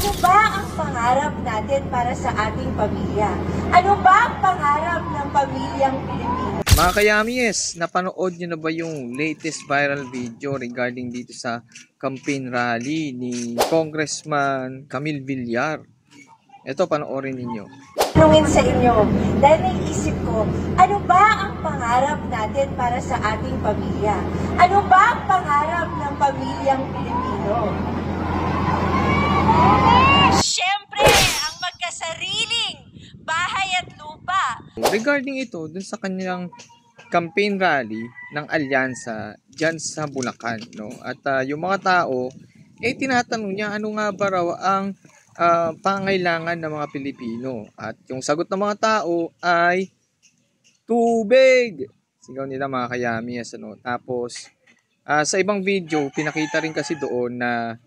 Ano ba ang pangarap natin para sa ating pamilya? Ano ba ang pangarap ng pamilyang Pilipino? Mga kayamies, napanood nyo na ba yung latest viral video regarding dito sa campaign rally ni Congressman Camille Villar? Ito, panoorin ninyo. Tanungin sa inyo, dahil naisip ko, ano ba ang pangarap natin para sa ating pamilya? Ano ba ang pangarap ng pamilyang Pilipino? Siyempre, ang magkasariling bahay at lupa. Regarding ito, dun sa kanyang campaign rally ng alyansa dyan sa Bulacan, no? At yung mga tao, tinatanong niya ano nga ba raw ang pangailangan ng mga Pilipino. At yung sagot ng mga tao ay tubig. Sigaw nila mga kayamies, ano? Tapos, sa ibang video, pinakita rin kasi doon na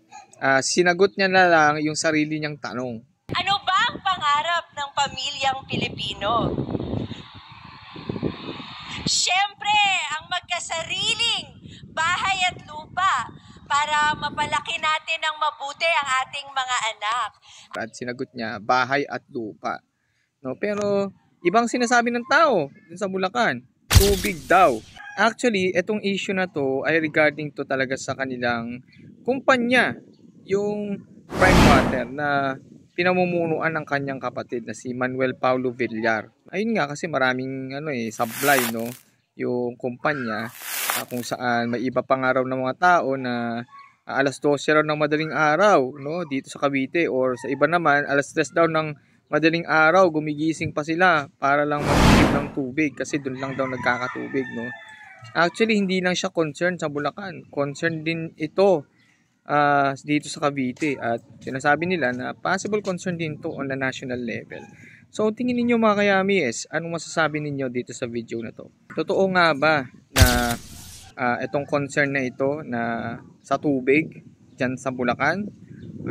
sinagot niya na lang yung sarili niyang tanong. Ano ba ang pangarap ng pamilyang Pilipino? Siyempre, ang magkasariling bahay at lupa para mapalaki natin ng mabuti ang ating mga anak. At sinagot niya, bahay at lupa. No, pero ibang sinasabi ng tao dun sa Bulacan, tubig daw. Actually, itong issue na to ay regarding to talaga sa kanilang kumpanya, yung Prime Water na pinamumunuan ng kanyang kapatid na si Manuel Paulo Villar. Ayun nga kasi maraming supply, no, yung kumpanya kung saan may iba pang araw ng mga tao na alas 12 raw ng madaling araw, no, dito sa Cavite, or sa iba naman alas 3 daw ng madaling araw gumigising pa sila para lang mag-ipon ng tubig kasi doon lang daw nagkakatubig, no. Actually, hindi lang siya concern sa Bulacan, concern din ito dito sa Cavite, at sinasabi nila na possible concern din to on the national level. So tingin ninyo mga kayamies, anong masasabi ninyo dito sa video na to? Totoo nga ba na itong concern na ito na sa tubig dyan sa Bulacan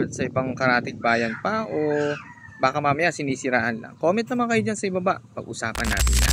at sa ibang karatig bayan pa, o baka mamaya sinisiraan lang? Comment naman kayo dyan sa ibaba, pag-usapan natin.